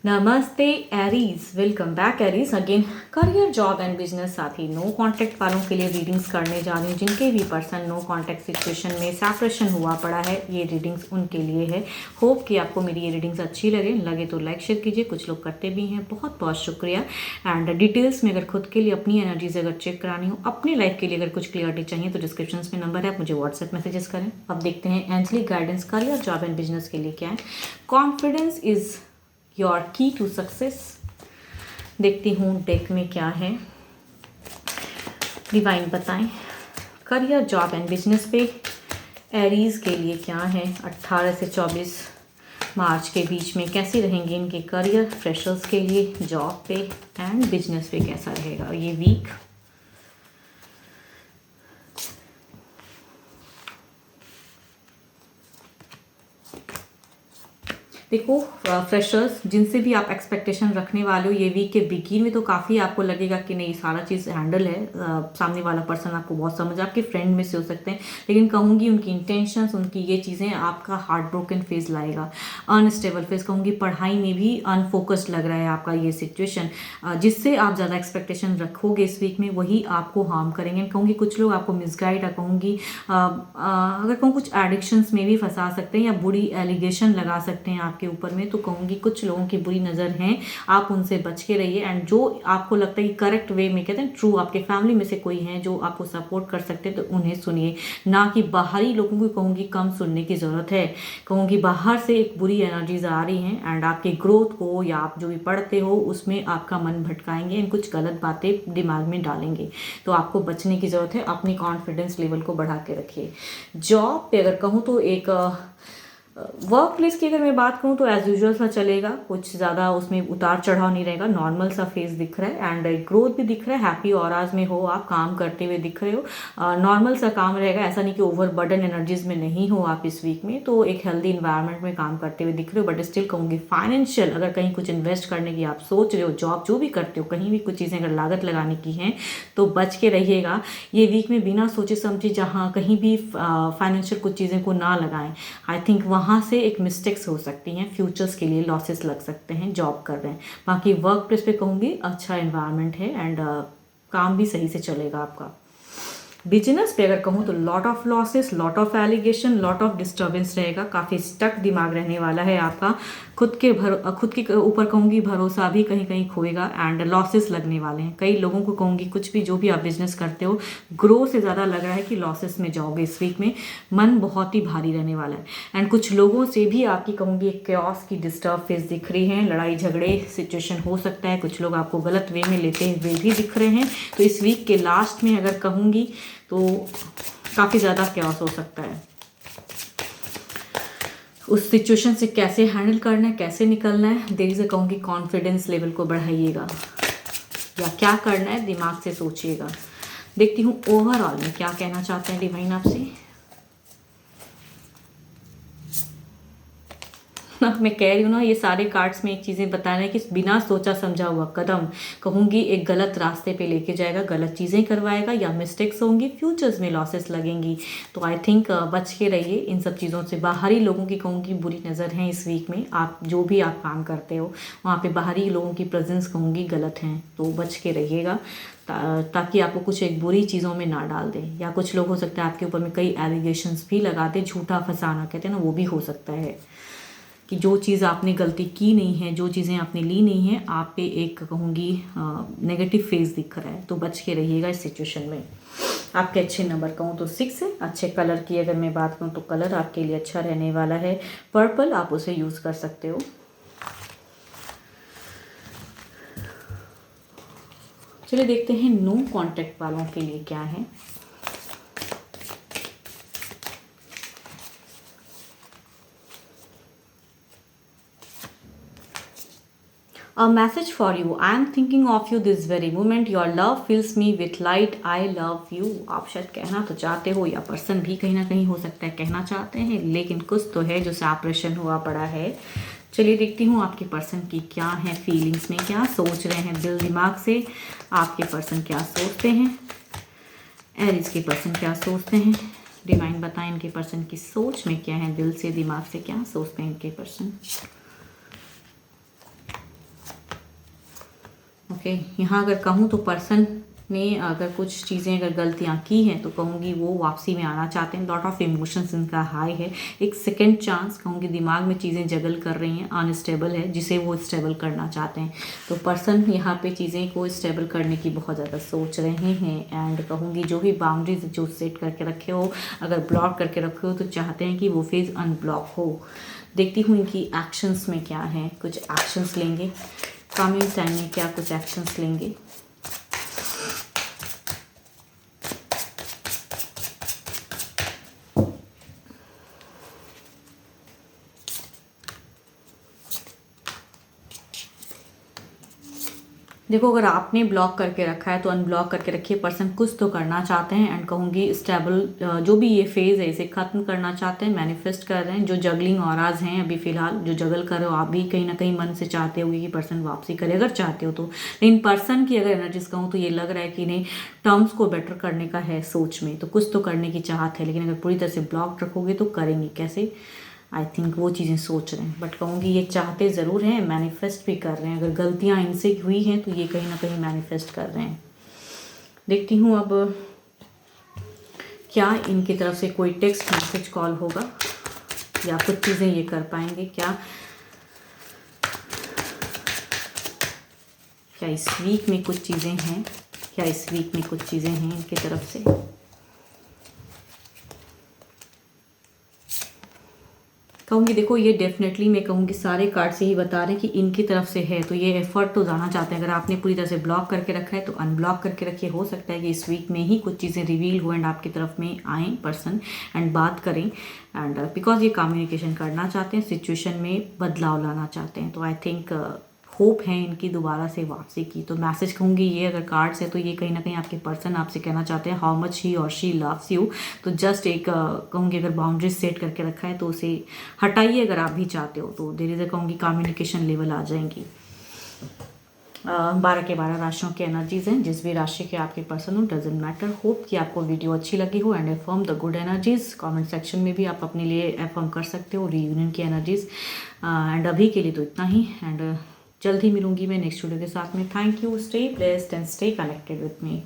नमस्ते Aries, welcome back Aries again. Career, job and business साथी no contact वालों के लिए रीडिंग्स करने जा रही हूँ। जिनके भी पर्सन नो कांटेक्ट सिचुएशन में सेपरेशन हुआ पड़ा है, ये रीडिंग्स उनके लिए है। होप कि आपको मेरी ये रीडिंग्स अच्छी लगे तो लाइक शेयर कीजिए। कुछ लोग करते भी हैं, बहुत बहुत शुक्रिया। एंड डिटेल्स में अगर खुद के लिए अपनी एनर्जीज अगर चेक करानी हो, अपनी लाइफ के लिए अगर कुछ क्लियरिटी चाहिए तो डिस्क्रिप्शन में नंबर है, आप मुझे व्हाट्सएप मैसेजेस करें। अब देखते हैं एंजली guidance career, job and business के लिए क्या है। Confidence is your key to success. देखती हूँ डेक में क्या है, डिवाइन बताएं। करियर, जॉब एंड बिजनेस पे एरीज के लिए क्या है। 18 से 24 मार्च के बीच में कैसे रहेंगे इनके करियर, फ्रेशर्स के लिए, जॉब पे एंड बिजनेस पे कैसा रहेगा ये वीक। देखो फ्रेशर्स, जिनसे भी आप एक्सपेक्टेशन रखने वाले हो, ये वीक के बिगिन में तो काफ़ी आपको लगेगा कि नहीं सारा चीज़ हैंडल है। सामने वाला पर्सन आपको बहुत समझ, आपके फ्रेंड में से हो सकते हैं, लेकिन कहूँगी उनकी इंटेंशंस, उनकी ये चीज़ें आपका हार्ट ब्रोकन फेज लाएगा, अनस्टेबल फेज। कहूँगी पढ़ाई में भी अनफोकस्ड लग रहा है आपका ये सिचुएशन। जिससे आप ज़्यादा एक्सपेक्टेशन रखोगे इस वीक में, वही आपको हार्म करेंगे। कहूँगी कुछ लोग आपको मिसगाइड, कहूँगी अगर कहूँ कुछ एडिक्शंस में भी फंसा सकते हैं या बुरी एलिगेशन लगा सकते हैं आपके ऊपर में। तो कहूँगी कुछ लोगों की बुरी नज़र हैं, आप उनसे बच के रहिए। एंड जो आपको लगता है कि करेक्ट वे में, कहते हैं ट्रू, आपके फैमिली में से कोई है जो आपको सपोर्ट कर सकते हैं, तो उन्हें सुनिए, ना कि बाहरी लोगों को कहूँगी कम सुनने की ज़रूरत है। कहूँगी बाहर से एक बुरी एनर्जीज आ रही हैं एंड आपके ग्रोथ को या आप जो भी पढ़ते हो उसमें आपका मन भटकाएंगे एंड कुछ गलत बातें दिमाग में डालेंगे। तो आपको बचने की ज़रूरत है, अपनी कॉन्फिडेंस लेवल को बढ़ा के रखिए। जॉब पे अगर कहूँ तो एक वर्क प्लेस की अगर मैं बात करूँ तो एज यूजुअल सा चलेगा, कुछ ज़्यादा उसमें उतार चढ़ाव नहीं रहेगा, नॉर्मल सा फेस दिख रहा है एंड ग्रोथ भी दिख रहा है। हैप्पी ऑराज में हो, आप काम करते हुए दिख रहे हो, नॉर्मल सा काम रहेगा। ऐसा नहीं कि ओवर बर्डन एनर्जीज में नहीं हो आप इस वीक में, तो एक हेल्दी इन्वायरमेंट में काम करते हुए दिख रहे हो। बट स्टिल कहूँगी फाइनेंशियल, अगर कहीं कुछ इन्वेस्ट करने की आप सोच रहे हो, जॉब जो भी करते हो, कहीं भी कुछ चीज़ें अगर लागत लगाने की हैं तो बच के रहिएगा ये वीक में। बिना सोचे समझे जहाँ कहीं भी फाइनेंशियल कुछ चीज़ें को ना लगाएं। आई थिंक वहाँ से एक मिस्टेक्स हो सकती हैं, फ्यूचर्स के लिए लॉसेस लग सकते हैं जॉब कर रहे हैं। बाकी वर्क प्लेस पे कहूँगी अच्छा एनवायरनमेंट है एंड काम भी सही से चलेगा आपका। बिजनेस पे अगर कहूँ तो lot of losses, lot of allegation, lot of disturbance रहेगा, काफ़ी स्टक दिमाग रहने वाला है आपका। खुद के ऊपर कहूँगी भरोसा भी कहीं कहीं खोएगा एंड लॉसेस लगने वाले हैं। कई लोगों को कहूँगी कुछ भी जो भी आप बिजनेस करते हो, ग्रो से ज़्यादा लग रहा है कि लॉसेस में जाओगे इस वीक में। मन बहुत ही भारी रहने वाला है एंड कुछ लोगों से भी आपकी कहूँगी एक क्योस की डिस्टर्ब फेस दिख रही है, लड़ाई झगड़े सिचुएशन हो सकता है। कुछ लोग आपको गलत वे में लेते हुए भी दिख रहे हैं। तो इस वीक के लास्ट में अगर कहूँगी तो काफ़ी ज़्यादा क्योस हो सकता है। उस सिचुएशन से कैसे हैंडल करना है, कैसे निकलना है, देर से कहूँगी कॉन्फिडेंस लेवल को बढ़ाइएगा या क्या करना है दिमाग से सोचिएगा। देखती हूँ ओवरऑल में क्या कहना चाहते हैं डिवाइन आपसे। मैं कह रही हूँ ना, ये सारे कार्ड्स में एक चीज़ें बता रहे हैं कि बिना सोचा समझा हुआ कदम कहूँगी एक गलत रास्ते पे लेके जाएगा, गलत चीज़ें करवाएगा या मिस्टेक्स होंगी, फ्यूचर्स में लॉसेस लगेंगी। तो आई थिंक बच के रहिए इन सब चीज़ों से। बाहरी लोगों की कहूँगी बुरी नज़र है इस वीक में, आप जो भी आप काम करते हो वहाँ पर बाहरी लोगों की प्रेजेंस कहूँगी गलत हैं, तो बच के रहिएगा ताकि आपको कुछ एक बुरी चीज़ों में ना डाल दें। या कुछ लोग हो सकता है आपके ऊपर में कई एलिगेशंस भी लगा दें, झूठा फंसाना कहते हैं ना, वो भी हो सकता है कि जो चीज़ आपने गलती की नहीं है, जो चीज़ें आपने ली नहीं है, आप पे एक कहूँगी नेगेटिव फेज दिख रहा है। तो बच के रहिएगा इस सिचुएशन में। आपके अच्छे नंबर कहूँ तो 6 है। अच्छे कलर की अगर मैं बात करूँ तो कलर आपके लिए अच्छा रहने वाला है पर्पल, आप उसे यूज़ कर सकते हो। चलिए देखते हैं नो कॉन्टैक्ट वालों के लिए क्या है। A message for you. I am thinking of you this very moment. Your love fills me with light. I love you. आप शायद कहना तो चाहते हो या पर्सन भी कहीं ना कहीं हो सकता है कहना चाहते हैं, लेकिन कुछ तो है जो सेपरेशन हुआ पड़ा है। चलिए देखती हूँ आपके पर्सन की क्या है फीलिंग्स में, क्या सोच रहे हैं दिल दिमाग से। आपके पर्सन क्या सोचते हैं, एरीज के पर्सन क्या सोचते हैं, डिवाइन बताएं इनके पर्सन की सोच में क्या है, दिल से दिमाग से क्या सोचते हैं इनके पर्सन। ओके यहाँ अगर कहूँ तो पर्सन ने अगर कुछ चीज़ें अगर गलतियाँ की हैं तो कहूँगी वो वापसी में आना चाहते हैं। लॉट ऑफ इमोशंस इनका हाई है, एक सेकंड चांस कहूँगी, दिमाग में चीज़ें जगल कर रही हैं, अनस्टेबल है जिसे वो स्टेबल करना चाहते हैं। तो पर्सन यहाँ पे चीज़ें को स्टेबल करने की बहुत ज़्यादा सोच रहे हैं। एंड कहूँगी जो भी बाउंड्रीज जो सेट करके रखे हो, अगर ब्लॉक करके रखे हो तो चाहते हैं कि वो फेज़ अनब्लॉक हो। देखती हूँ इनकी एक्शंस में क्या है, कुछ एक्शंस लेंगे कमिंग टाइम में, क्या कुछ एक्शंस लेंगे। देखो अगर आपने ब्लॉक करके रखा है तो अनब्लॉक करके रखिए, पर्सन कुछ तो करना चाहते हैं। एंड कहूँगी स्टेबल जो भी ये फेज़ है इसे ख़त्म करना चाहते हैं, मैनिफेस्ट कर रहे हैं। जो जगलिंग ऑराज हैं अभी फ़िलहाल जो जगल कर रहे हो आप भी कहीं ना कहीं मन से चाहते होगे कि पर्सन वापसी करे, अगर चाहते हो तो। लेकिन पर्सन की अगर एनर्जीज कहूँ तो ये लग रहा है कि नहीं, टर्म्स को बेटर करने का है सोच में, तो कुछ तो करने की चाहत है। लेकिन अगर पूरी तरह से ब्लॉक रखोगे तो करेंगे कैसे, आई थिंक वो चीज़ें सोच रहे हैं। बट कहूँगी ये चाहते ज़रूर हैं, मैनिफेस्ट भी कर रहे हैं। अगर गलतियाँ इनसे हुई हैं तो ये कहीं ना कहीं मैनिफेस्ट कर रहे हैं। देखती हूँ अब क्या इनकी तरफ से कोई टेक्स्ट मैसेज कॉल होगा या कुछ चीज़ें ये कर पाएंगे क्या इस वीक में कुछ चीज़ें हैं, क्या इस वीक में कुछ चीज़ें हैं इनकी तरफ से। कहूँगी देखो ये डेफिनेटली मैं कहूँगी सारे कार्ड से ही बता रहे हैं कि इनकी तरफ से है, तो ये एफर्ट तो जाना चाहते हैं। अगर आपने पूरी तरह से ब्लॉक करके रखा है तो अनब्लॉक करके रखिए, हो सकता है कि इस वीक में ही कुछ चीज़ें रिवील हो एंड आपकी तरफ में आएँ पर्सन एंड बात करें। एंड बिकॉज ये कम्युनिकेशन करना चाहते हैं, सिचुएशन में बदलाव लाना चाहते हैं, तो आई थिंक होप है इनकी दोबारा से वापसी की। तो मैसेज कहूँगी ये अगर कार्ड्स है तो ये कहीं ना कहीं आपके पर्सन आपसे कहना चाहते हैं हाउ मच ही और शी लव्स यू। तो जस्ट एक कहूँगी अगर बाउंड्रीज सेट करके रखा है तो उसे हटाइए अगर आप भी चाहते हो तो। देर इज कहूँगी कम्युनिकेशन लेवल आ जाएंगी। 12 के 12 राशियों की एनर्जीज हैं, जिस भी राशि के आपके पर्सन हो डजेंट मैटर। होप कि आपको वीडियो अच्छी लगी हो and affirm the good energies. Comment section में भी आप अपने लिए एफर्म कर सकते हो रीयूनियन की एनर्जीज। एंड अभी के लिए तो इतना ही, एंड जल्द ही मिलूंगी मैं नेक्स्ट वीडियो के साथ में। Thank you, stay blessed and stay connected with me.